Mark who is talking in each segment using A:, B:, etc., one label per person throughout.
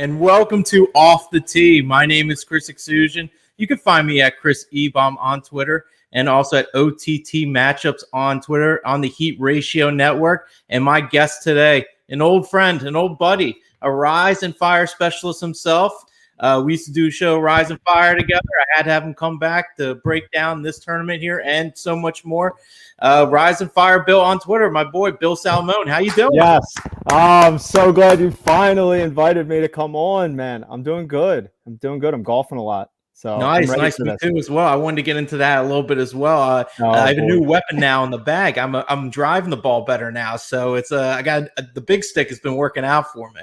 A: and welcome to Off the Tee. My name is Chris Exusion. You can find me at Chris Ebom on Twitter and also at OTT Matchups on Twitter on the Heat Ratio Network. And my guest today, an old friend, an old buddy, a Rise and Fire specialist himself. We used to do a show Rise and Fire together. I had to have him come back to break down this tournament here and so much more. Rise and Fire Bill on Twitter, my boy Bill Salmone. How you doing?
B: Yes. I'm so glad you finally invited me to come on, man. I'm doing good. I'm golfing a lot. So
A: nice to meet you as well. I wanted to get into that a little bit as well. I have a new weapon now in the bag. I'm driving the ball better now, so it's I got the big stick has been working out for me.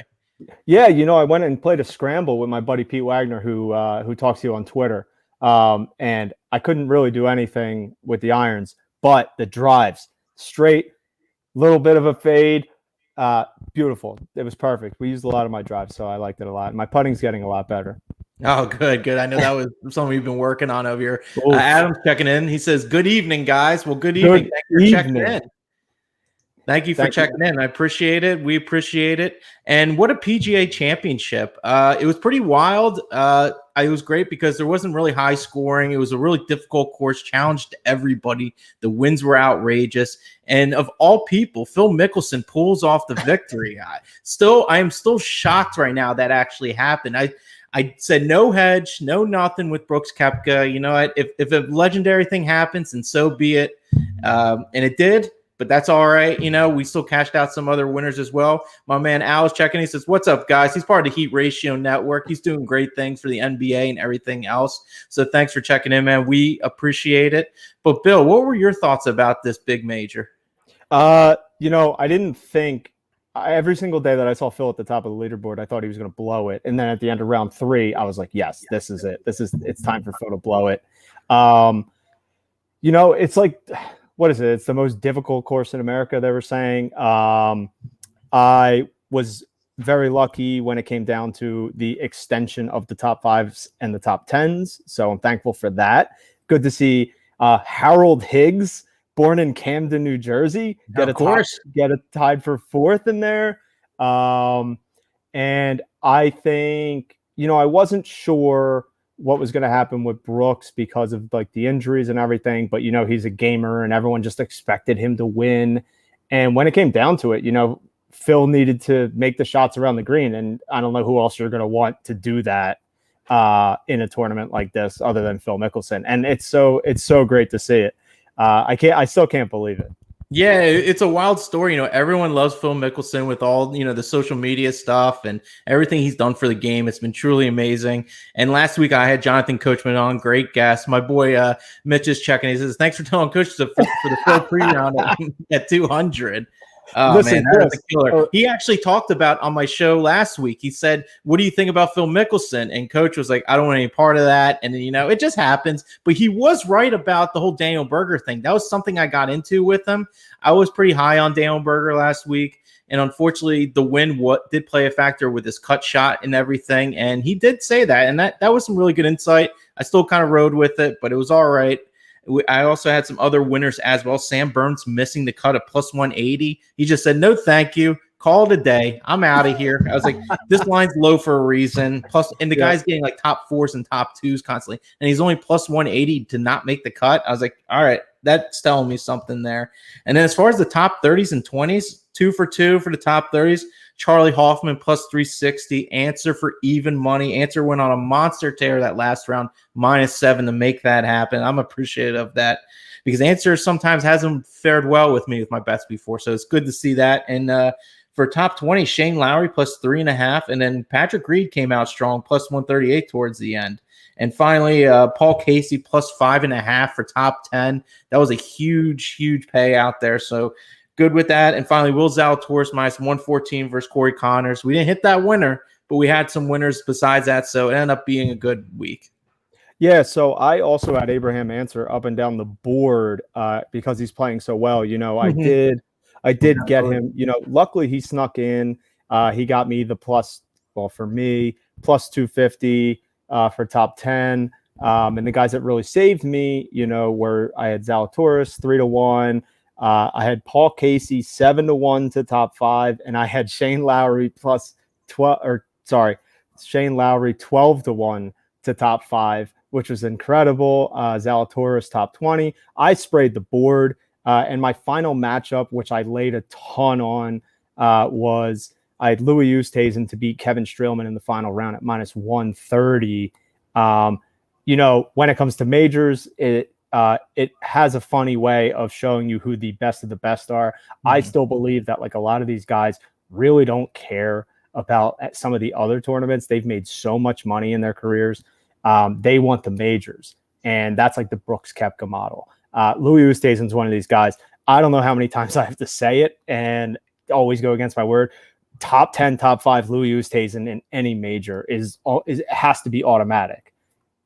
B: Yeah, I went and played a scramble with my buddy Pete Wagner, who talks to you on Twitter, and I couldn't really do anything with the irons, but the drives, straight, little bit of a fade, beautiful. It was perfect. We used a lot of my drives, so I liked it a lot. My putting's getting a lot better.
A: Oh, good. I know that was something we've been working on over here. Adam's checking in. He says, "Good evening, guys." Well, good evening. Thank you for checking in. Thank you for checking in. I appreciate it. We appreciate it. And what a PGA championship. It was pretty wild. It was great because there wasn't really high scoring. It was a really difficult course, challenged everybody. The winds were outrageous. And of all people, Phil Mickelson pulls off the victory. I am still shocked right now that actually happened. I said no hedge, no nothing with Brooks Koepka. You know what? If a legendary thing happens, and so be it. And it did. But that's all right. We still cashed out some other winners as well. My man Al is checking. He says, "What's up, guys?" He's part of the Heat Ratio Network. He's doing great things for the NBA and everything else. So thanks for checking in, man. We appreciate it. But Bill, what were your thoughts about this big major?
B: I didn't think every single day that I saw Phil at the top of the leaderboard, I thought he was going to blow it. And then at the end of round 3, I was like, yes, this is it. It's time for Phil to blow it. It's like, what is it? It's the most difficult course in America, they were saying. I was very lucky when it came down to the extension of the top 5s and the top 10s. So I'm thankful for that. Good to see Harold Higgs, born in Camden, New Jersey, get it tied for 4th in there. And I think, I wasn't sure what was going to happen with Brooks because of like the injuries and everything, but he's a gamer and everyone just expected him to win. And when it came down to it, Phil needed to make the shots around the green, and I don't know who else you're going to want to do that in a tournament like this other than Phil Mickelson. And it's so great to see it. I still can't believe it.
A: Yeah, it's a wild story. Everyone loves Phil Mickelson with all, the social media stuff and everything he's done for the game. It's been truly amazing. And last week I had Jonathan Coachman on, great guest. My boy Mitch is checking. He says, "Thanks for telling Coach for the Phil pre-round at 200. Oh, listen, man, that's a killer. He actually talked about on my show last week. He said, "What do you think about Phil Mickelson?" And Coach was like, "I don't want any part of that." And then, it just happens. But he was right about the whole Daniel Berger thing. That was something I got into with him. I was pretty high on Daniel Berger last week. And unfortunately, the wind did play a factor with his cut shot and everything. And he did say that. And that was some really good insight. I still kind of rode with it, but it was all right. I also had some other winners as well. Sam Burns missing the cut of plus 180. He just said, "No, thank you. Call it a day. I'm out of here." I was like, this line's low for a reason. Plus, and the guy's getting like top 4s and top 2s constantly. And he's only plus 180 to not make the cut. I was like, all right, that's telling me something there. And then as far as the top 30s and 20s, 2 for 2 for the top 30s. Charlie Hoffman plus 360. Answer for even money. Answer went on a monster tear that last round, -7 to make that happen. I'm appreciative of that because Answer sometimes hasn't fared well with me with my bets before. So it's good to see that. And for top 20, Shane Lowry plus 3.5. And then Patrick Reed came out strong, plus 138 towards the end. And finally, Paul Casey plus 5.5 for top 10. That was a huge, huge payout there. So good with that. And finally, Will Zalatoris minus 114 versus Corey Connors. We didn't hit that winner, but we had some winners besides that. So it ended up being a good week.
B: Yeah, so I also had Abraham Answer up and down the board because he's playing so well. I did get him. Luckily he snuck in. He got me the plus 250 for top 10. And the guys that really saved me, were I had Zalatoris 3-1. I had Paul Casey 7-1 to top 5, and I had Shane Lowry plus 12. Shane Lowry 12-1 to top 5, which was incredible. Zalatoris top 20. I sprayed the board. And my final matchup, which I laid a ton on, was I had Louis Oosthuizen to beat Kevin Streelman in the final round at minus 130. When it comes to majors, it has a funny way of showing you who the best of the best are. Mm-hmm. I still believe that like a lot of these guys really don't care about some of the other tournaments. They've made so much money in their careers. They want the majors, and that's like the Brooks Koepka model. Louis Oosthuizen is one of these guys. I don't know how many times I have to say it and always go against my word. Top 10, top 5 Louis Oosthuizen in any major has to be automatic.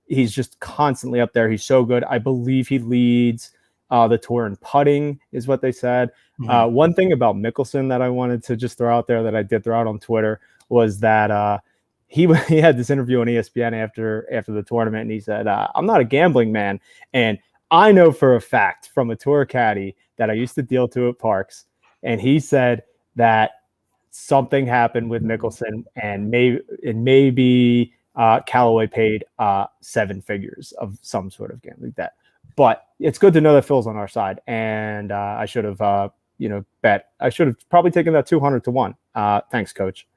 B: He's just constantly up there. He's so good. I believe he leads the tour in putting, is what they said. Mm-hmm. One thing about Mickelson that I wanted to just throw out there that I did throw out on Twitter was that he had this interview on ESPN after the tournament, and he said, I'm not a gambling man. And I know for a fact from a tour caddy that I used to deal to at Parks, and he said that something happened with Mickelson, and maybe Callaway paid 7 figures of some sort of gambling debt. But it's good to know that Phil's on our side, and I should have bet. I should have probably taken that 200-1. Thanks, Coach.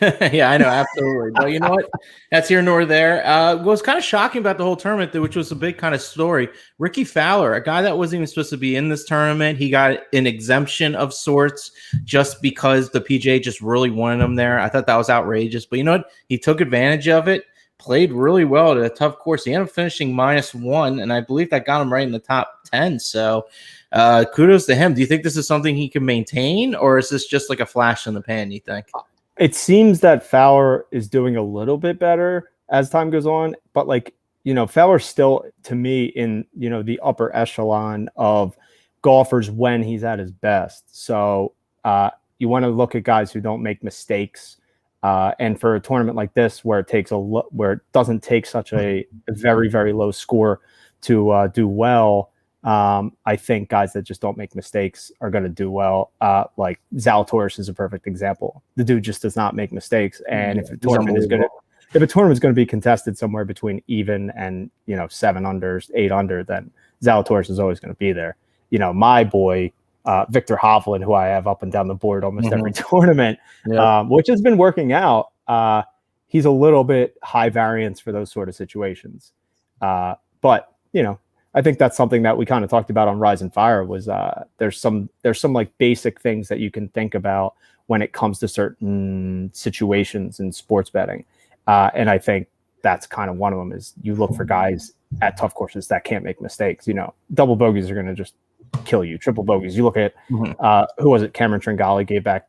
A: Yeah, I know, absolutely. Well, you know what? That's here nor there. What was kind of shocking about the whole tournament, which was a big kind of story, Rickie Fowler, a guy that wasn't even supposed to be in this tournament, he got an exemption of sorts just because the PGA just really wanted him there. I thought that was outrageous. But you know what? He took advantage of it, played really well at a tough course. He ended up finishing -1, and I believe that got him right in the top 10. So kudos to him. Do you think this is something he can maintain, or is this just like a flash in the pan, you think?
B: It seems that Fowler is doing a little bit better as time goes on, but Fowler's still, to me, in, the upper echelon of golfers when he's at his best. So you want to look at guys who don't make mistakes. And for a tournament like this, where it doesn't take such a very, very low score to do well, I think guys that just don't make mistakes are going to do well. Like Zalatoris is a perfect example. The dude just does not make mistakes. And if a tournament is going to be contested somewhere between even and 7 under, 8 under, then Zalatoris is always going to be there. My boy Victor Hovland, who I have up and down the board almost every tournament, which has been working out. He's a little bit high variance for those sort of situations, but I think that's something that we kind of talked about on Rise and Fire was there's some like basic things that you can think about when it comes to certain situations in sports betting. And I think that's kind of one of them is you look for guys at tough courses that can't make mistakes. Double bogeys are going to just kill you. Triple bogeys. You look at who was it? Cameron Tringali gave back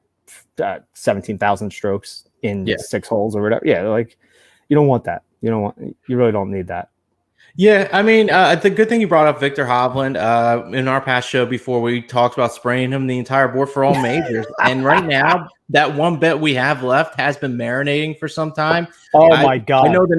B: 17,000 strokes in 6 holes or whatever. Yeah. Like you don't want that. You really don't need that.
A: Yeah, I mean, the good thing you brought up Victor Hovland. In our past show before, we talked about spraying him the entire board for all majors. And right now, that one bet we have left has been marinating for some time.
B: My God.
A: I know the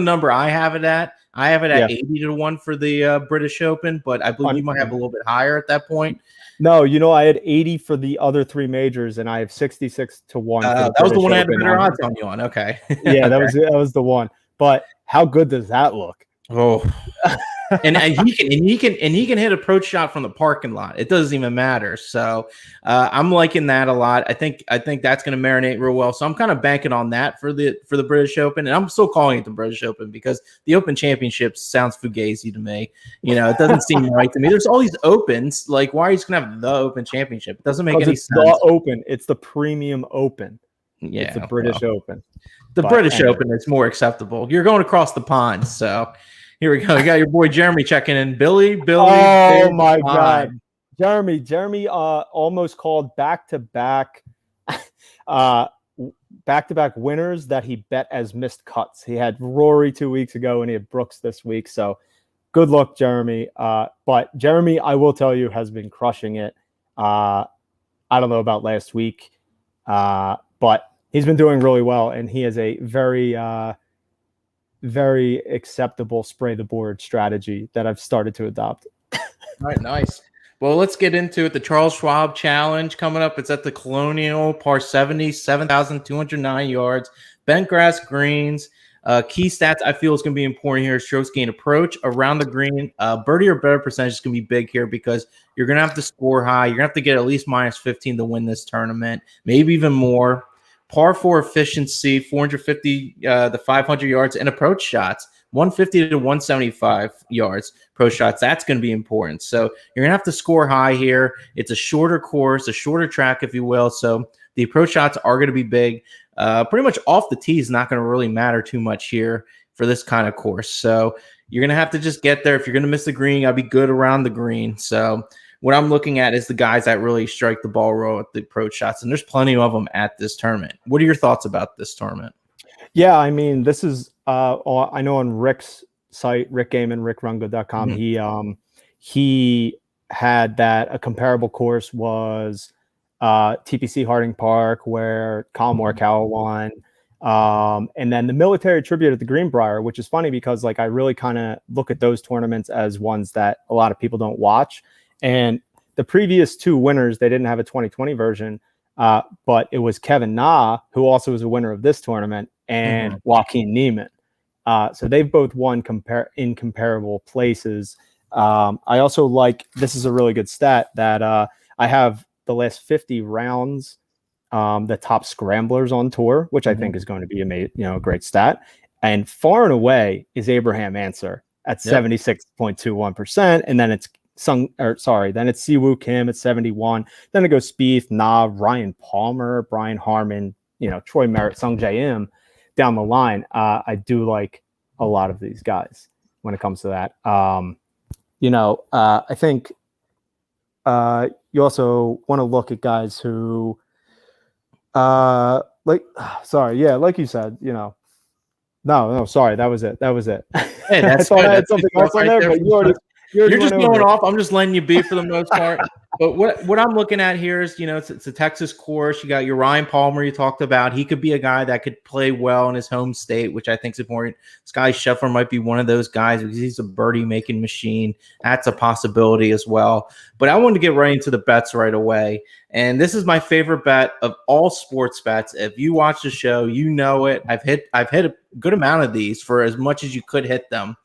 A: number I have it at. I have it at 80-1 for the British Open, but I believe you might have a little bit higher at that point.
B: No, I had 80 for the other 3 majors, and I have 66-1.
A: That was the one I had the better odds on you on. Okay.
B: Yeah, that was the one. But how good does that look?
A: Oh, and he can hit approach shot from the parking lot. It doesn't even matter. So I'm liking that a lot. I think that's going to marinate real well. So I'm kind of banking on that for the British Open, and I'm still calling it the British Open because the Open Championship sounds fugazi to me. It doesn't seem right to me. There's all these Opens. Like, why are you just going to have the Open Championship? It doesn't make any sense.
B: The Open. It's the Premium Open.
A: Yeah,
B: it's the British Open.
A: The British Open is more acceptable. You're going across the pond, so. Here we go. You got your boy Jeremy checking in. Billy.
B: Oh my God, Jeremy almost called back-to-back winners that he bet as missed cuts. He had Rory 2 weeks ago and he had Brooks this week. So good luck, Jeremy. But Jeremy, I will tell you, has been crushing it. I don't know about last week, but he's been doing really well, and he has a very acceptable spray the board strategy that I've started to adopt.
A: All right, nice. Well, let's get into it. The Charles Schwab Challenge coming up. It's at the Colonial, par 70, 7,209 yards, bent grass greens. Key stats I feel is going to be important here: strokes gain approach around the green. Birdie or better percentage is going to be big here because you're going to have to score high. You're going to have to get at least minus 15 to win this tournament, maybe even more. Par 4 efficiency, 450 to 500 yards, and approach shots, 150 to 175 yards approach shots. That's going to be important. So you're going to have to score high here. It's a shorter course, a shorter track, if you will. So the approach shots are going to be big. Pretty much off the tee is not going to really matter too much here for this kind of course. So you're going to have to just get there. If you're going to miss the green, I'll be good around the green. So what I'm looking at is the guys that really strike the ball roll at the approach shots, and there's plenty of them at this tournament. What are your thoughts about this tournament?
B: Yeah, I mean, this is I know on Rick's site, Rick Gaiman, rickrungo.com, he had that a comparable course was TPC Harding Park, where Colin Morikawa won. And then the military tribute at the Greenbrier, which is funny because like I really kind of look at those tournaments as ones that a lot of people don't watch. And the previous two winners, they didn't have a 2020 version, but it was Kevin Na, who also was a winner of this tournament, and Joaquin Niemann. So they've both won in comparable places. I also like, this is a really good stat that I have the last 50 rounds, the top scramblers on tour, which I think is going to be a great stat. And far and away is Abraham Answer at 76.21%. And then it's then it's Siwoo Kim at 71. Then it goes Spieth, Na, Ryan Palmer, Brian Harmon, Troy Merritt, Sung Jae Im down the line. I do like a lot of these guys when it comes to that. I think you also want to look at guys who, like you said, no, sorry, that was it.
A: Hey, that's
B: I thought I had something else on there, but you're
A: just going off. I'm just letting you be for the most part. But what I'm looking at here is, it's a Texas course. You got your Ryan Palmer you talked about. He could be a guy that could play well in his home state, which I think is important. Sky Scheffler might be one of those guys because he's a birdie-making machine. That's a possibility as well. But I wanted to get right into the bets right away. And this is my favorite bet of all sports bets. If you watch the show, you know it. I've hit a good amount of these for as much as you could hit them.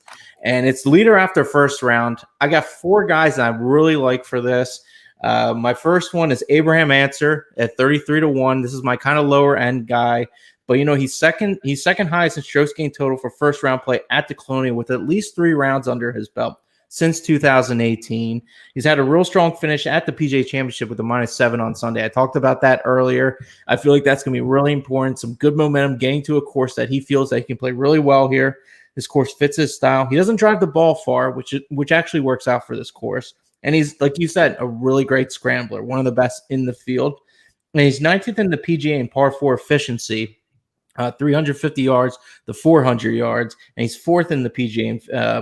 A: And it's leader after first round. I got 4 guys that I really like for this. My first one is Abraham Answer at 33 to 1. This is my kind of lower end guy, but he's second highest in strokes gained total for first round play at the Colonial with at least 3 rounds under his belt since 2018. He's had a real strong finish at the PGA Championship with a -7 on Sunday. I talked about that earlier. I feel like that's going to be really important. Some good momentum getting to a course that he feels that he can play really well here. This course fits his style. He doesn't drive the ball far, which actually works out for this course. And he's, like you said, a really great scrambler, one of the best in the field. And he's 19th in the PGA in par 4 efficiency, 350 yards to 400 yards. And he's 4th in the PGA in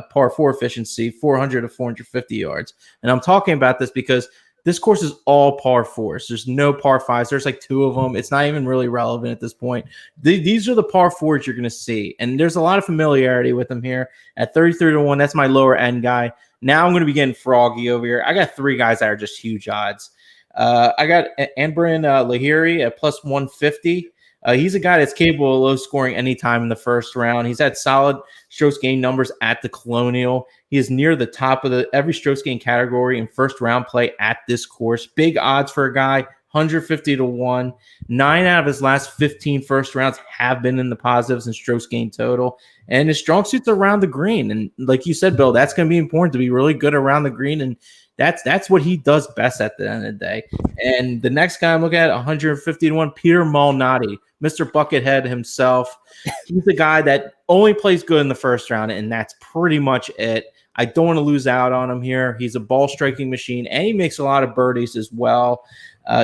A: par 4 efficiency, 400 to 450 yards. And I'm talking about this because this course is all par 4s. There's no par 5s. There's like 2 of them. It's not even really relevant at this point. These are the par 4s you're going to see. And there's a lot of familiarity with them here. At 33 to 1, that's my lower end guy. Now I'm going to be getting froggy over here. I got 3 guys that are just huge odds. I got Anbrin Lahiri at plus 150. He's a guy that's capable of low scoring anytime in the first round. He's had solid strokes gained numbers at the Colonial. He is near the top of every strokes gained category in first round play at this course. Big odds for a guy, 150 to 1. 9 out of his last 15 first rounds have been in the positives in strokes gained total. And his strong suit's around the green. And like you said, Bill, that's going to be important to be really good around the green. And that's what he does best at the end of the day. And the next guy I'm looking at, 150 to 1, Peter Malnati, Mr. Buckethead himself. He's the guy that only plays good in the first round, and that's pretty much it. I don't want to lose out on him here. He's a ball striking machine, and he makes a lot of birdies as well.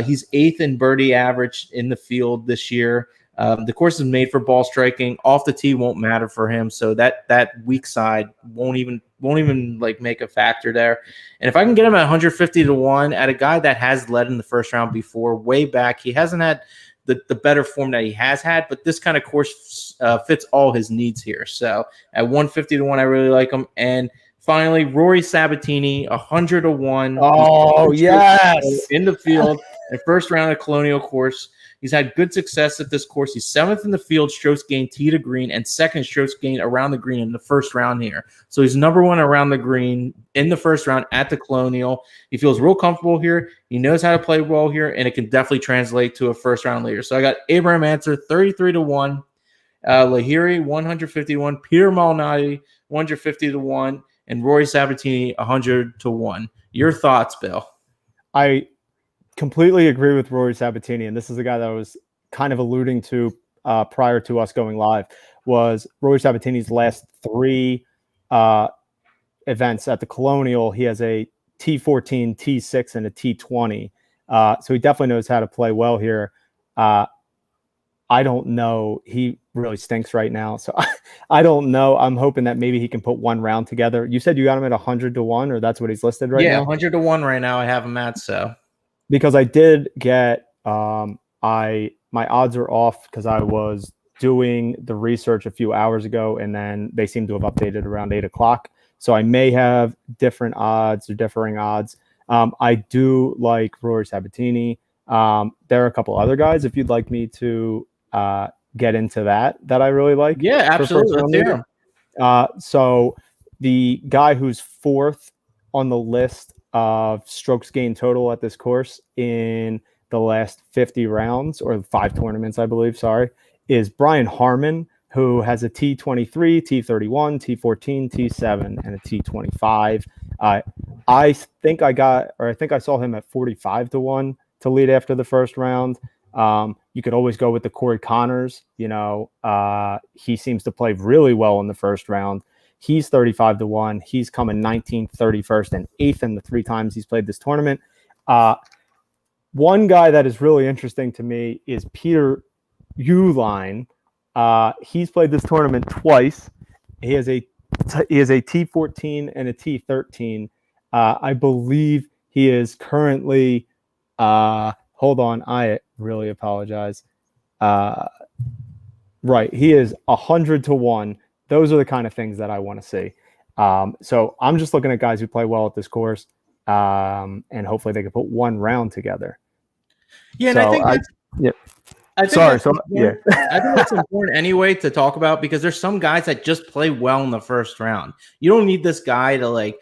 A: He's 8th in birdie average in the field this year. The course is made for ball striking. Off the tee won't matter for him, so that weak side won't even like make a factor there. And if I can get him at 150 to 1 at a guy that has led in the first round before, way back, he hasn't had the better form that he has had, but this kind of course fits all his needs here. So at 150 to 1, I really like him. And Finally, Rory Sabatini, 100-1.
B: Oh, yes.
A: In the field, in first round of Colonial course. He's had good success at this course. He's 7th in the field, strokes gained tee to green, and 2nd strokes gained around the green in the first round here. So he's number 1 around the green in the first round at the Colonial. He feels real comfortable here. He knows how to play well here, and it can definitely translate to a first round leader. So I got Abraham Ancer, 33-1, Lahiri, 150-1, Peter Malnati, 150-1, and Rory Sabatini, 100-1. Your thoughts, Bill?
B: I completely agree with Rory Sabatini, and this is a guy that I was kind of alluding to prior to us going live, was Rory Sabatini's last 3 events at the Colonial. He has a T14, T6, and a T20. So he definitely knows how to play well here. I don't know. He really stinks right now. So I don't know. I'm hoping that maybe he can put one round together. You said you got him at 100-1, or that's what he's listed right now?
A: Yeah, 100-1 right now. I have him at so.
B: Because I did get my odds are off because I was doing the research a few hours ago, and then they seem to have updated around 8 o'clock. So I may have different odds or differing odds. I do like Rory Sabatini. There are a couple other guys, if you'd like me to get into that I really like.
A: Yeah, absolutely.
B: So the guy who's 4th on the list of strokes gained total at this course in the last 50 rounds, or 5 tournaments, I believe, is Brian Harman, who has a T23, T31, T14, T7, and a T25. I think I saw him at 45-1 to lead after the first round. You could always go with the Corey Connors. He seems to play really well in the first round. He's 35-1. He's coming 19th, 31st, and 8th in the 3 times he's played this tournament. One guy that is really interesting to me is Peter Uihlein. He's played this tournament twice. He has a T14 and a T13. I believe he is currently hold on, I really apologize. Right, he is 100-1. Those are the kind of things that I want to see. So I'm just looking at guys who play well at this course, and hopefully they can put one round together.
A: Yeah, and I think that's I think that's important anyway to talk about, because there's some guys that just play well in the first round. You don't need this guy to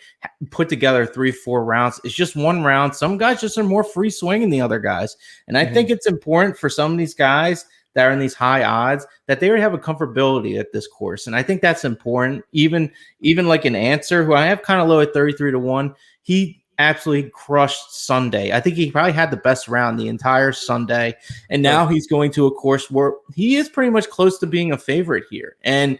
A: put together 3-4 rounds. It's just one round. Some guys just are more free swinging than the other guys. And I think it's important for some of these guys that are in these high odds that they would have a comfortability at this course. And I think that's important. Even like an Ancer, who I have kind of low at 33-1, he absolutely crushed Sunday. I think he probably had the best round the entire Sunday. And now he's going to a course where he is pretty much close to being a favorite here. And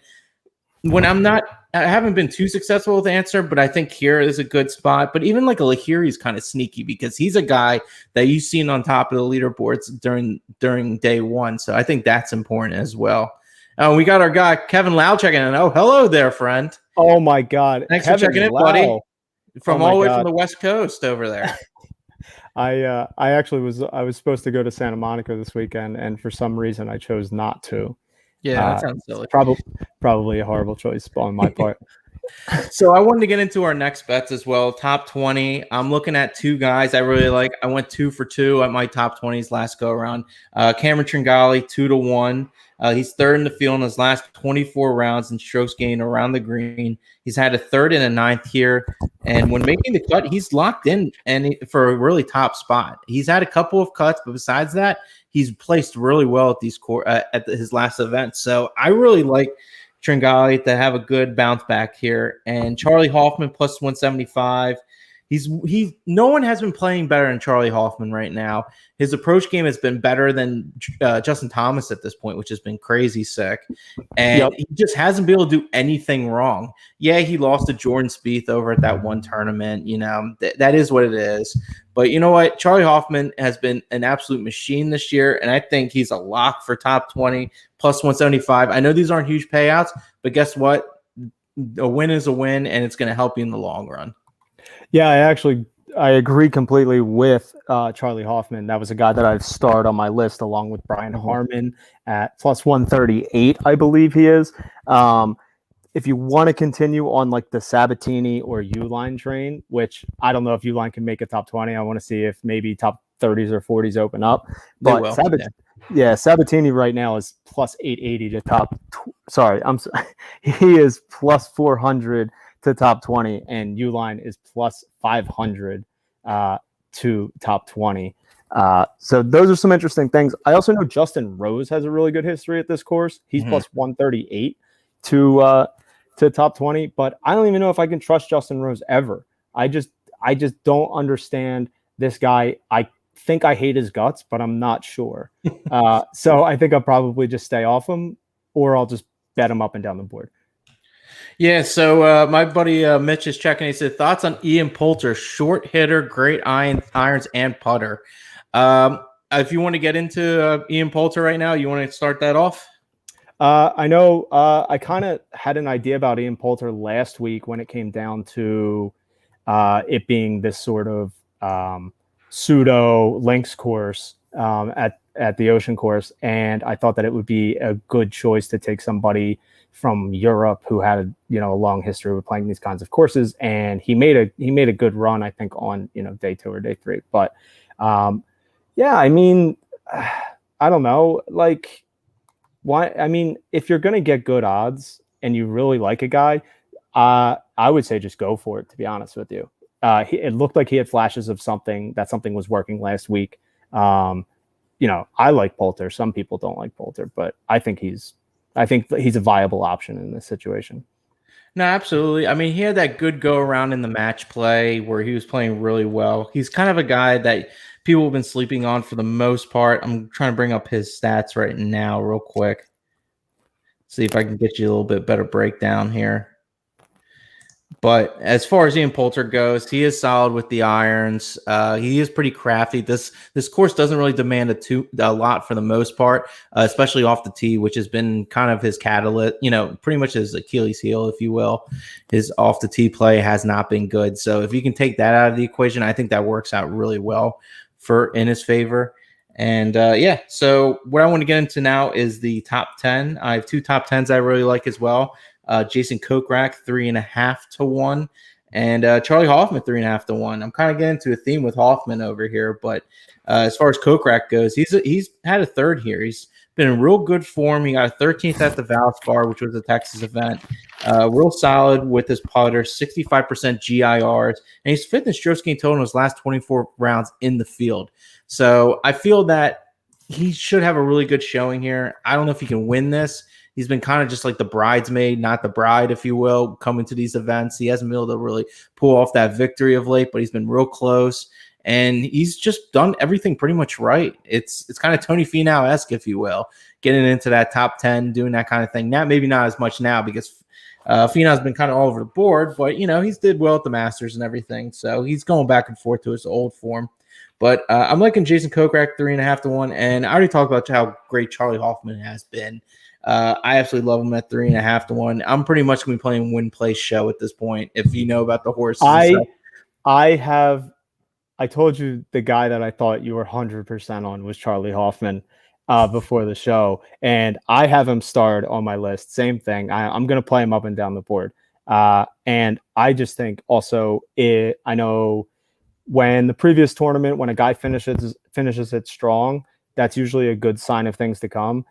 A: when I haven't been too successful with Ancer, but I think here is a good spot. But even like a Lahiri is kind of sneaky, because he's a guy that you've seen on top of the leaderboards during day one. So I think that's important as well. We got our guy, Kevin Lau, checking in. Oh, hello there, friend.
B: Oh, my God.
A: Thanks for checking in, buddy. From all the way from the West Coast over there.
B: I actually was supposed to go to Santa Monica this weekend, and for some reason I chose not to.
A: Yeah, that sounds silly.
B: Probably a horrible choice on my part.
A: So I wanted to get into our next bets as well. Top 20. I'm looking at 2 guys I really like. I went 2 for 2 at my top 20s last go around. Cameron Tringali, 2-1. He's 3rd in the field in his last 24 rounds in strokes gained around the green. He's had a 3rd and a 9th here. And when making the cut, he's locked in for a really top spot. He's had a couple of cuts, but besides that, he's placed really well at his last event. So I really like Tringali to have a good bounce back here. And Charlie Hoffman plus 175. No one has been playing better than Charlie Hoffman right now. His approach game has been better than Justin Thomas at this point, which has been crazy sick. And he just hasn't been able to do anything wrong. Yeah, he lost to Jordan Spieth over at that one tournament. That is what it is. But you know what? Charlie Hoffman has been an absolute machine this year, and I think he's a lock for top 20 plus 175. I know these aren't huge payouts, but guess what? A win is a win, and it's going to help you in the long run.
B: Yeah, I agree completely with Charlie Hoffman. That was a guy that I've starred on my list along with Brian Harman at plus 138, I believe he is. if you want to continue on like the Sabatini or Uline train, which I don't know if Uline can make a top 20. I want to see if maybe top 30s or 40s open up.
A: They
B: But
A: will.
B: Sabatini right now is plus 880 to top. Sorry, he is plus 400 to top 20, and Uline is plus 500 to top 20. So those are some interesting things. I also know Justin Rose has a really good history at this course. He's plus 138 to top 20, but I don't even know if I can trust Justin Rose ever. I just don't understand this guy. I think I hate his guts, but I'm not sure. So I think I'll probably just stay off him, or I'll just bet him up and down the board.
A: Yeah, so my buddy Mitch is checking. He said, thoughts on Ian Poulter, short hitter, great irons and putter. If you want to get into Ian Poulter right now, you want to start that off?
B: I know I kind of had an idea about Ian Poulter last week when it came down to it being this sort of pseudo links course at the Ocean course, and I thought that it would be a good choice to take somebody from Europe who had a long history with playing these kinds of courses, and he made a good run, I think, on day 2 or day 3. But yeah, I mean, I don't know, like, why? I mean, if you're gonna get good odds and you really like a guy, I would say just go for it. To be honest with you, it looked like he had flashes of something was working last week. I like Poulter. Some people don't like Poulter, but I think he's a viable option in this situation.
A: No, absolutely. I mean, he had that good go around in the match play where he was playing really well. He's kind of a guy that people have been sleeping on for the most part. I'm trying to bring up his stats right now real quick. See if I can get you a little bit better breakdown here. But as far as Ian Poulter goes, he is solid with the irons. He is pretty crafty. This course doesn't really demand a lot for the most part, especially off the tee, which has been kind of his catalyst, pretty much his Achilles heel, if you will. His off the tee play has not been good. So if you can take that out of the equation, I think that works out really well in his favor. And so what I want to get into now is the top 10. I have 2 top 10s I really like as well. Jason Kokrak 3.5 to 1, and Charlie Hoffman 3.5 to 1. I'm kind of getting into a theme with Hoffman over here, but as far as Kokrak goes, he's had a third here. He's been in real good form. He got a 13th at the Valspar, which was a Texas event. Real solid with his putter, 65% GIRs, and he's 5th in strokes gained total in his last 24 rounds in the field. So I feel that he should have a really good showing here. I don't know if he can win this. He's been kind of just like the bridesmaid, not the bride, if you will, coming to these events. He hasn't been able to really pull off that victory of late, but he's been real close. And he's just done everything pretty much right. It's kind of Tony Finau-esque, if you will, getting into that top 10, doing that kind of thing. Now, maybe not as much now because Finau's been kind of all over the board, but, he's did well at the Masters and everything. So he's going back and forth to his old form. But I'm liking Jason Kokrak 3.5 to 1. And I already talked about how great Charlie Hoffman has been. I absolutely love him at 3.5 to 1. I'm pretty much going to be playing win play show at this point. If you know about the horses,
B: I told you the guy that I thought you were 100% on was Charlie Hoffman before the show, and I have him starred on my list. Same thing. I'm going to play him up and down the board, and I just think also I know when the previous tournament, when a guy finishes it strong, that's usually a good sign of things to come.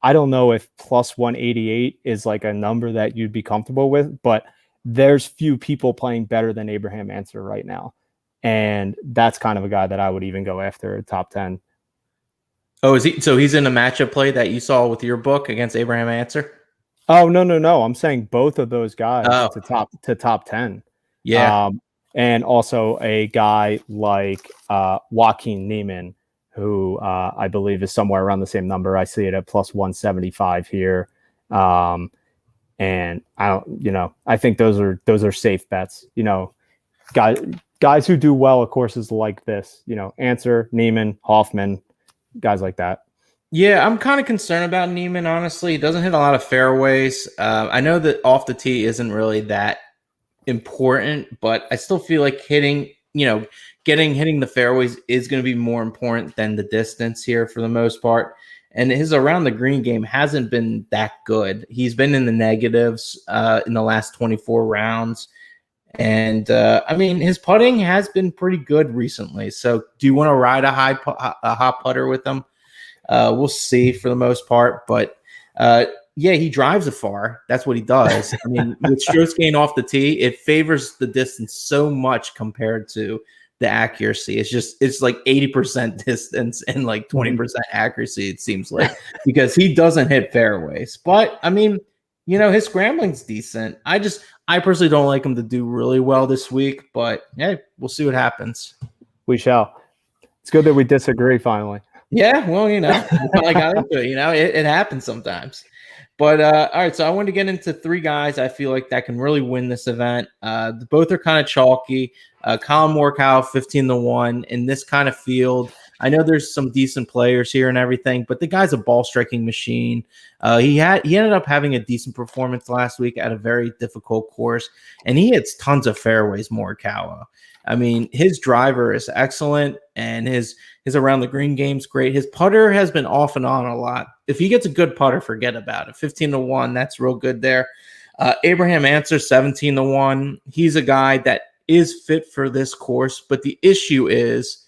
B: I don't know if plus 188 is like a number that you'd be comfortable with, but there's few people playing better than Abraham Answer right now. And that's kind of a guy that I would even go after top 10.
A: Oh, is he? So he's in a matchup play that you saw with your book against Abraham Answer?
B: Oh, no. I'm saying both of those guys to top 10.
A: Yeah.
B: And also a guy like Joaquin Niemann, who I believe is somewhere around the same number. I see it at plus 175 here. And I think those are safe bets, guys who do well at courses like this, Answer, Niemann, Hoffman, guys like that.
A: Yeah, I'm kind of concerned about Niemann, honestly. He doesn't hit a lot of fairways. I know that off the tee isn't really that important, but I still feel like hitting the fairways is going to be more important than the distance here for the most part. and his around the green game hasn't been that good. He's been in the negatives in the last 24 rounds. And I mean, his putting has been pretty good recently. So do you want to ride a hot putter with him? We'll see for the most part, but yeah, he drives it far. That's what he does. I mean, with strokes gained off the tee, it favors the distance so much compared to the accuracy. It's like 80% distance and like 20% accuracy, it seems like, because he doesn't hit fairways. But I mean, his scrambling's decent. I personally don't like him to do really well this week, but hey, we'll see what happens.
B: We shall. It's good that we disagree finally.
A: Yeah, well, we finally got into it. It happens sometimes. But all right, so I want to get into three guys I feel like that can really win this event. Both are kind of chalky. Colin Morikawa, 15-1 in this kind of field. I know there's some decent players here and everything, but the guy's a ball striking machine. He ended up having a decent performance last week at a very difficult course, and he hits tons of fairways. Morikawa. I mean, his driver is excellent, and his around the green game's great. His putter has been off and on a lot. If he gets a good putter, forget about it. 15-1, that's real good there. Abraham Answer, 17-1. He's a guy that is fit for this course, but the issue is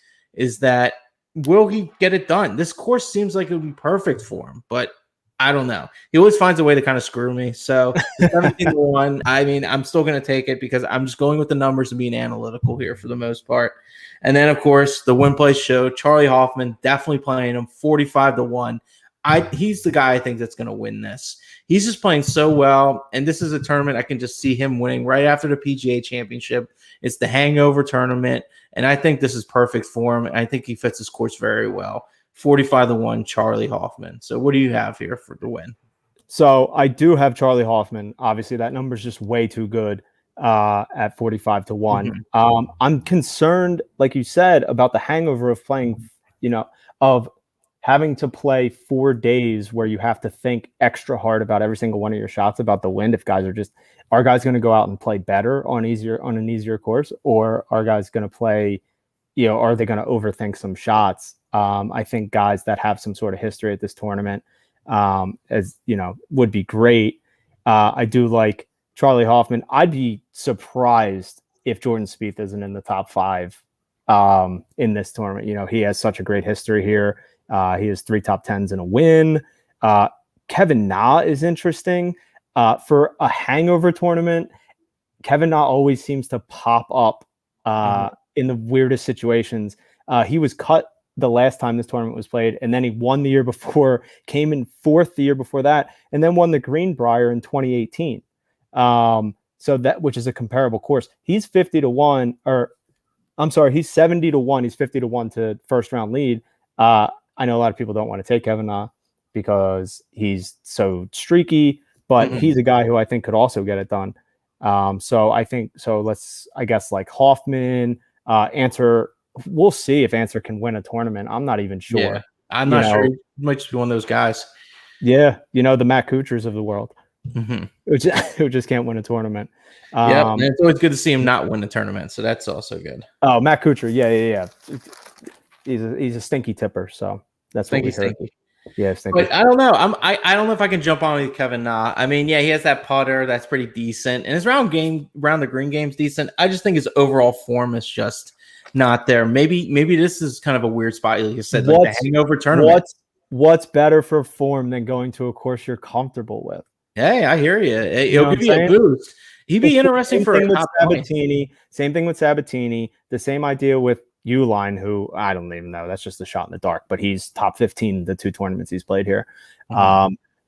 A: that will he get it done? This course seems like it would be perfect for him, but I don't know. He always finds a way to kind of screw me. So 17-1, I mean, I'm still going to take it because I'm just going with the numbers and being analytical here for the most part. And then, of course, the win place show, Charlie Hoffman, definitely playing him 45-1. He's the guy I think that's going to win this. He's just playing so well, and this is a tournament I can just see him winning right after the PGA Championship. It's the hangover tournament, and I think this is perfect for him. I think he fits his course very well. 45-1, Charlie Hoffman. So what do you have here for the win?
B: So I do have Charlie Hoffman. Obviously, that number is just way too good at 45-1. I'm concerned, like you said, about the hangover of playing, of having to play 4 days where you have to think extra hard about every single one of your shots about the wind. If guys are guys going to go out and play better on an easier course, or are guys going to play, are they going to overthink some shots? I think guys that have some sort of history at this tournament, would be great. I do like Charlie Hoffman. I'd be surprised if Jordan Spieth isn't in the top 5 in this tournament. He has such a great history here. He has 3 top 10s and a win. Kevin Na is interesting. For a hangover tournament, Kevin Na always seems to pop up in the weirdest situations. He was cut the last time this tournament was played, and then he won the year before, came in 4th the year before that, and then won the Greenbrier in 2018. So that, which is a comparable course. He's 50-1, or I'm sorry, he's 70-1. He's 50-1 to first round lead. I know a lot of people don't want to take Kevin Na because he's so streaky, but he's a guy who I think could also get it done. So I guess like Hoffman, Answer. We'll see if Answer can win a tournament. I'm not even sure.
A: Yeah, I'm not sure. He might just be one of those guys.
B: Yeah, the Matt Kuchars of the world, who just can't win a tournament.
A: Yeah, it's always good to see him not win a tournament, so that's also good.
B: Oh, Matt Kuchar, yeah. He's a stinky tipper, so that's what we heard. Yeah, stinky.
A: But I don't know. I don't know if I can jump on with Kevin Na. I mean, yeah, he has that putter that's pretty decent, and his round the green game's decent. I just think his overall form is just not there. Maybe this is kind of a weird spot, like you said, like the hangover tournament.
B: What's better for form than going to a course you're comfortable with?
A: Hey, I hear you. It'll give you a boost. He'd be interesting for a top
B: Sabatini. Same thing with Sabatini. The same idea with Uline, who I don't even know. That's just a shot in the dark, but he's top 15 the 2 tournaments he's played here.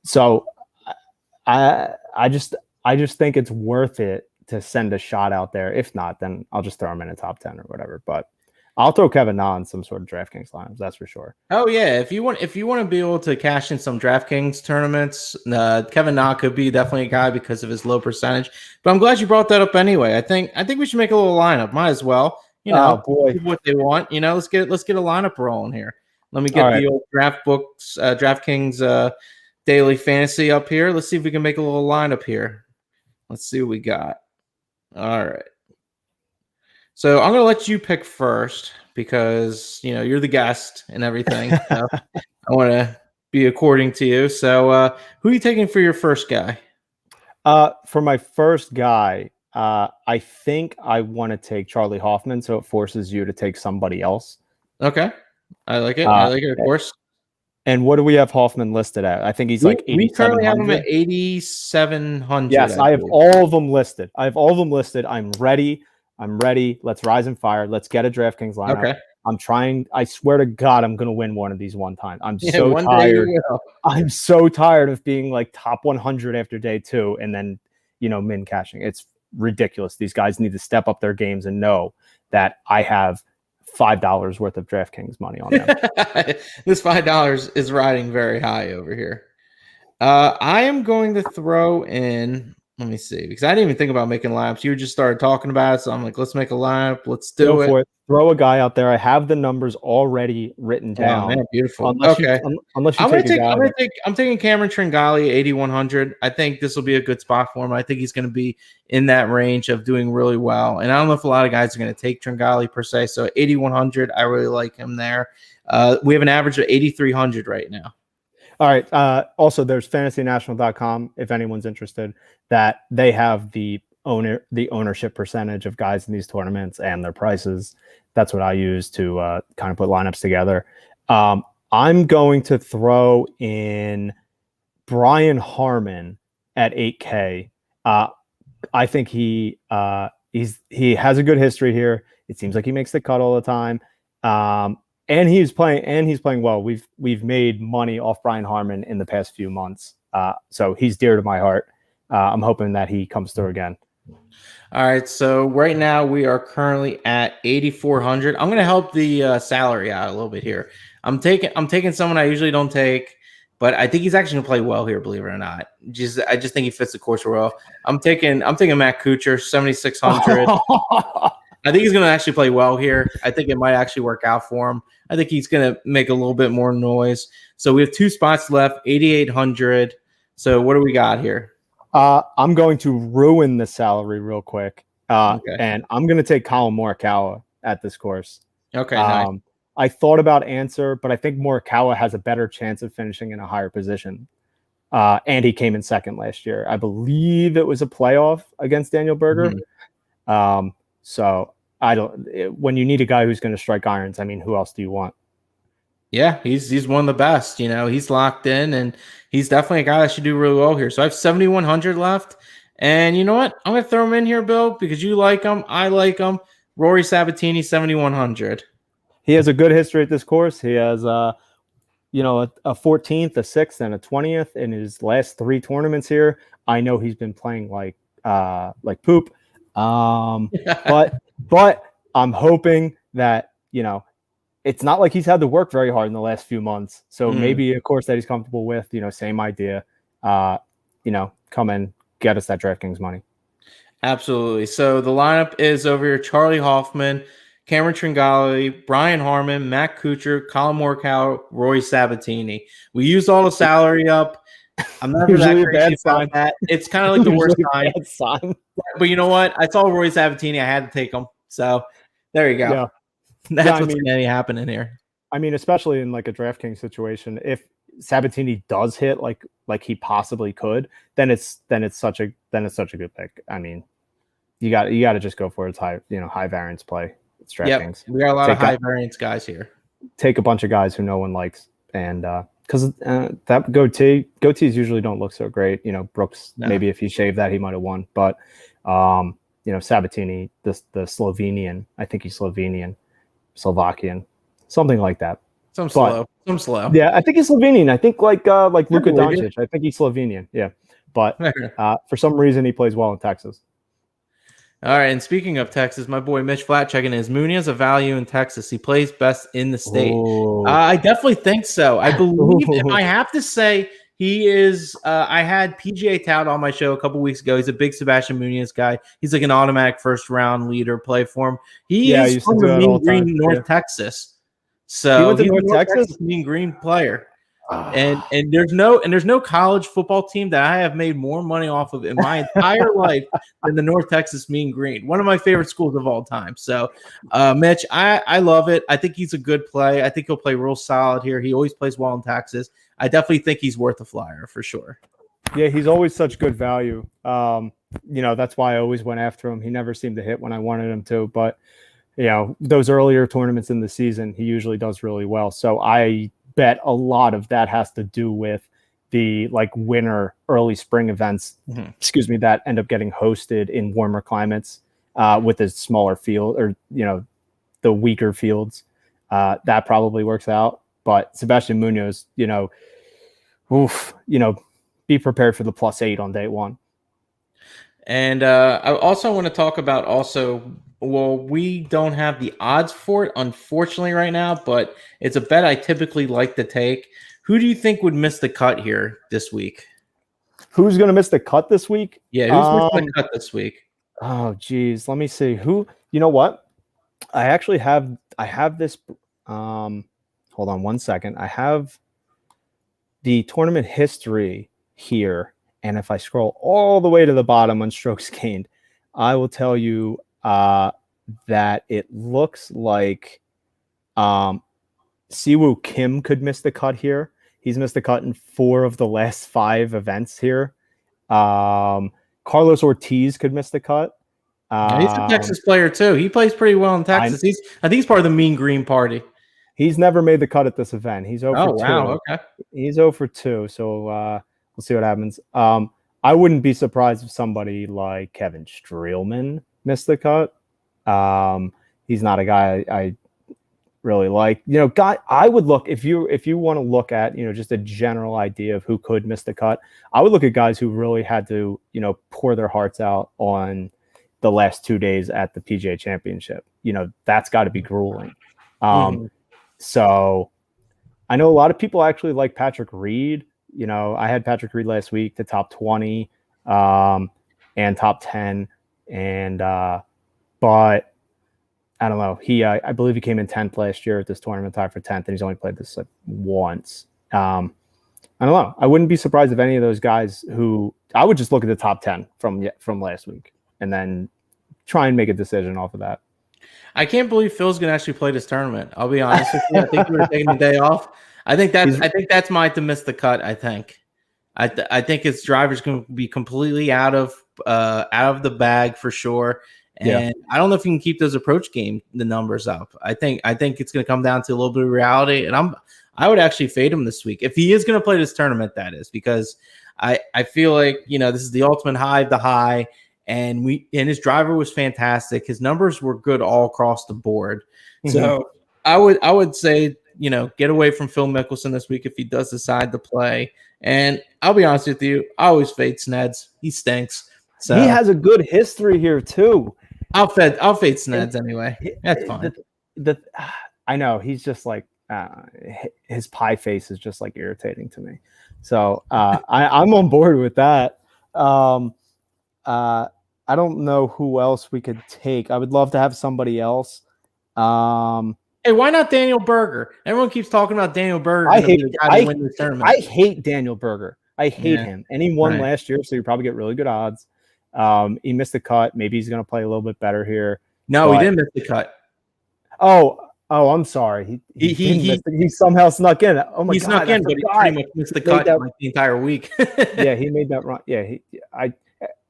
B: So I just think it's worth it to send a shot out there. If not, then I'll just throw him in a top 10 or whatever. But I'll throw Kevin Na in some sort of DraftKings lineups, that's for sure.
A: Oh yeah, if you want to be able to cash in some DraftKings tournaments, Kevin Na could be definitely a guy because of his low percentage. But I'm glad you brought that up anyway. I think we should make a little lineup. Might as well. What they want. Let's get a lineup rolling here. Let me get the old DraftKings daily fantasy up here. Let's see if we can make a little lineup here. Let's see what we got. All right. So I'm gonna let you pick first because you're the guest and everything. So I want to be according to you. So who are you taking for your first guy?
B: For my first guy, I think I want to take Charlie Hoffman, so it forces you to take somebody else.
A: Okay. I like it. I like it, of course.
B: And what do we have Hoffman listed at? I think he's like 8,700.
A: We currently have him at 8,700.
B: Yes, I have all of them listed. I'm ready. Let's rise and fire. Let's get a DraftKings lineup.
A: Okay.
B: I'm trying. I swear to God, I'm going to win one of these one time. I'm so tired. I'm so tired of being like top 100 after day 2 and then, min cashing. It's ridiculous. These guys need to step up their games and know that I have $5 worth of DraftKings money on them.
A: This $5 is riding very high over here. I am going to throw in, let me see, because I didn't even think about making lineups. You just started talking about it, so I'm like, let's make a lineup. Let's do it.
B: Throw a guy out there. I have the numbers already written down.
A: Oh, man, beautiful.
B: Unless you
A: I'm taking Cameron Tringali, 8,100. I think this will be a good spot for him. I think he's going to be in that range of doing really well. And I don't know if a lot of guys are going to take Tringali per se. So 8,100, I really like him there. We have an average of 8,300 right now.
B: All right. Also, there's FantasyNational.com, if anyone's interested, that they have the ownership percentage of guys in these tournaments and their prices. That's what I use to kind of put lineups together. I'm going to throw in Brian Harman at 8K. I think he has a good history here. It seems like he makes the cut all the time. And he's playing well. We've made money off Brian Harman in the past few months. So he's dear to my heart. I'm hoping that he comes through again.
A: All right. So right now we are currently at 8,400. I'm going to help the salary out a little bit here. I'm taking someone I usually don't take, but I think he's actually going to play well here, believe it or not. I just think he fits the course well. I'm taking Matt Kuchar, 7,600. I think he's going to actually play well here. I think it might actually work out for him. I think he's going to make a little bit more noise. So we have 2 spots left, 8,800. So what do we got here?
B: I'm going to ruin the salary real quick. And I'm going to take Colin Morikawa at this course.
A: Okay, nice.
B: I thought about Answer, but I think Morikawa has a better chance of finishing in a higher position. And he came in second last year. I believe it was a playoff against Daniel Berger. Mm-hmm. So when you need a guy who's going to strike irons, I mean, who else do you want?
A: Yeah, he's one of the best. He's locked in, and he's definitely a guy that should do really well here. So I have 7,100 left, and you know what? I'm going to throw him in here, Bill, because you like him. I like him. Rory Sabatini, 7,100.
B: He has a good history at this course. He has, a 14th, a 6th, and a 20th in his last 3 tournaments here. I know he's been playing like poop. But I'm hoping that, it's not like he's had to work very hard in the last few months. So maybe a course that he's comfortable with, same idea, come and get us that DraftKings money.
A: Absolutely. So the lineup is over here: Charlie Hoffman, Cameron Tringali, Brian Harman, Matt Kuchar, Colin Morikawa, Roy Sabatini. We used all the salary up. I'm not that crazy about that. It's kind of like the worst sign. But you know what? I saw Roy Sabatini. I had to take him. So there you go. Yeah. That's what's going to happen in here.
B: I mean, especially in like a DraftKings situation, if Sabatini does hit like he possibly could, then it's such a good pick. I mean, you got to just go for its high variance play. It's DraftKings.
A: Yep. We got a lot of high variance guys here.
B: Take a bunch of guys who no one likes, and because that goatees usually don't look so great. Brooks, maybe if he shaved that, he might have won. But Sabatini, the Slovenian, I think he's Slovakian, something like that.
A: Some slow.
B: Yeah, I think he's Slovenian. I think like Luka Doncic. I think he's Slovenian. Yeah, but for some reason he plays well in Texas.
A: All right, and speaking of Texas, my boy Mitch Flat checking in. Is Munoz a value in Texas? He plays best in the state. I definitely think so. I believe him. I have to say he is. I had PGA Tout on my show a couple weeks ago. He's a big Sebastian Munoz guy. He's like an automatic first-round leader play for him. He is from the Mean Green, North Texas. So
B: he went to North Texas?
A: Mean Green player. And there's no college football team that I have made more money off of in my entire life than the North Texas Mean Green, one of my favorite schools of all time. So, Mitch, I love it. I think he's a good play. I think he'll play real solid here. He always plays well in Texas. I definitely think he's worth a flyer for sure.
B: Yeah, he's always such good value. That's why I always went after him. He never seemed to hit when I wanted him to, but those earlier tournaments in the season, he usually does really well. So I bet a lot of that has to do with the winter early spring events, that end up getting hosted in warmer climates with a smaller field or, the weaker fields. That probably works out. But Sebastian Munoz, be prepared for the +8 on day one.
A: And I also want to talk about we don't have the odds for it, unfortunately, right now, but it's a bet I typically like to take. Who do you think would miss the cut here this week?
B: Who's going to miss the cut this week?
A: Yeah, who's missing the cut this week?
B: Oh, geez. Let me see. Who? You know what? I actually have this. Hold on one second. I have the tournament history here. And if I scroll all the way to the bottom on strokes gained, I will tell you that it looks like Siwoo Kim could miss the cut here. He's missed the cut in 4 of the last 5 events here. Carlos Ortiz could miss the cut.
A: He's a Texas player too. He plays pretty well in Texas. I think he's part of the Mean Green party.
B: He's never made the cut at this event. He's 0 for 2.
A: Wow, okay.
B: He's 0 for 2. So we'll see what happens. I wouldn't be surprised if somebody like Kevin Streelman missed the cut. He's not a guy I really like. I would look if you want to look at just a general idea of who could miss the cut. I would look at guys who really had to pour their hearts out on the last 2 days at the PGA Championship. That's got to be grueling. So I know a lot of people actually like Patrick Reed. I had Patrick Reed last week to top 20 and top 10. And but I don't know. I believe he came in 10th last year at this tournament, tied for 10th, and he's only played this once. I don't know. I wouldn't be surprised if any of those guys who I would just look at the top 10 from last week and then try and make a decision off of that.
A: I can't believe Phil's going to actually play this tournament. I'll be honest with you. I think we were taking the day off. I think that's mine to miss the cut. I think his driver's going to be completely out of the bag for sure. And I don't know if he can keep those approach the numbers up. I think it's going to come down to a little bit of reality. And I would actually fade him this week if he is going to play this tournament. That is because I feel like this is the ultimate high of the high. And his driver was fantastic. His numbers were good all across the board. So I would say, get away from Phil Mickelson this week if he does decide to play. And I'll be honest with you, I always fade Sneds. He stinks. So
B: he has a good history here too.
A: I'll fade Sneds anyway. That's fine.
B: I know he's just like his pie face is just like irritating to me. So I'm on board with that. I don't know who else we could take. I would love to have somebody else.
A: Hey, why not Daniel Berger? Everyone keeps talking about Daniel Berger.
B: I hate Daniel Berger. I hate him. And he won last year, so you probably get really good odds. He missed the cut. Maybe he's going to play a little bit better here.
A: No, he didn't miss the cut.
B: Oh, I'm sorry. He somehow snuck in. Oh my God,
A: he snuck in, but he pretty much missed the cut the entire week.
B: Yeah, he made that run. Yeah,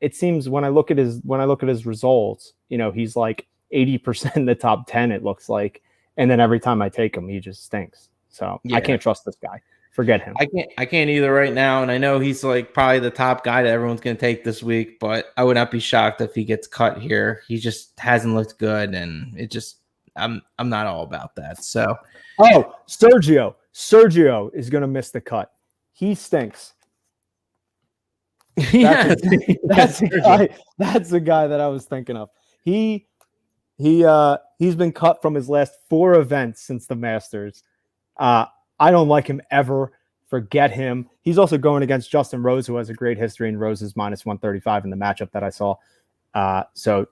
B: it seems when I look at his results, he's like 80% in the top 10. It looks like, and then every time I take him, he just stinks. So I can't trust this guy. Forget him.
A: I can't either right now, and I know he's like probably the top guy that everyone's going to take this week. But I would not be shocked if he gets cut here. He just hasn't looked good, and it just I'm not all about that. So
B: Sergio is going to miss the cut. He stinks. That's the guy that I was thinking of. He's been cut from his last 4 events since the Masters. I don't like him ever. Forget him. He's also going against Justin Rose, who has a great history, and Rose is -135 in the matchup that I saw. So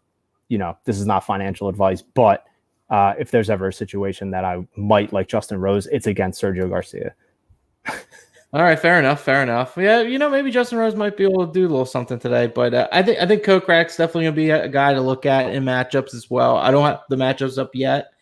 B: this is not financial advice, but if there's ever a situation that I might like Justin Rose, it's against Sergio Garcia.
A: All right, fair enough, fair enough. Yeah, maybe Justin Rose might be able to do a little something today, but I think Kokrak's definitely gonna be a guy to look at in matchups as well. I don't have the matchups up yet,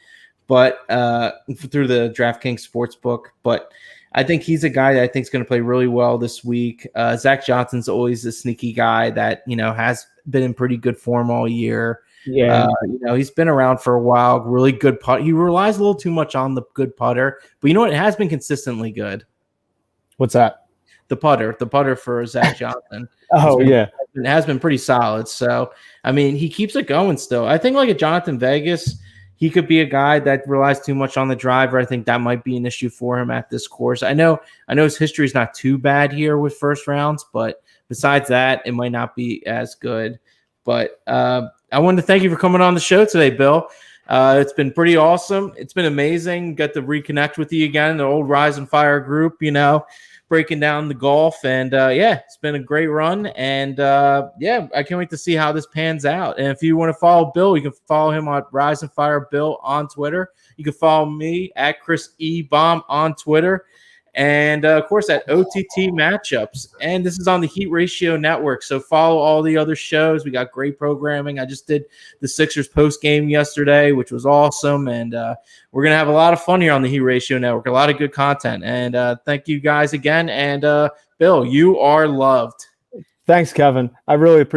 A: but through the DraftKings Sportsbook, but I think he's a guy that I think is going to play really well this week. Zach Johnson's always a sneaky guy that has been in pretty good form all year.
B: Yeah.
A: He's been around for a while. Really good putt. He relies a little too much on the good putter, but you know what? It has been consistently good.
B: What's that?
A: The putter for Zach Johnson.
B: Oh, yeah.
A: It has been pretty solid. So, I mean, he keeps it going still. I think like a Jonathan Vegas, he could be a guy that relies too much on the driver. I think that might be an issue for him at this course. I know his history is not too bad here with first rounds, but besides that, it might not be as good. But I wanted to thank you for coming on the show today, Bill. It's been pretty awesome. It's been amazing. Got to reconnect with you again, the old Rise and Fire group, breaking down the golf. And it's been a great run. And I can't wait to see how this pans out. And if you want to follow Bill, you can follow him on Rise and Fire Bill on Twitter. You can follow me at Chris E. Baum on Twitter. And, of course, at OTT Matchups. And this is on the Heat Ratio Network. So follow all the other shows. We got great programming. I just did the Sixers post-game yesterday, which was awesome. And we're going to have a lot of fun here on the Heat Ratio Network, a lot of good content. And thank you guys again. And, Bill, you are loved.
B: Thanks, Kevin. I really appreciate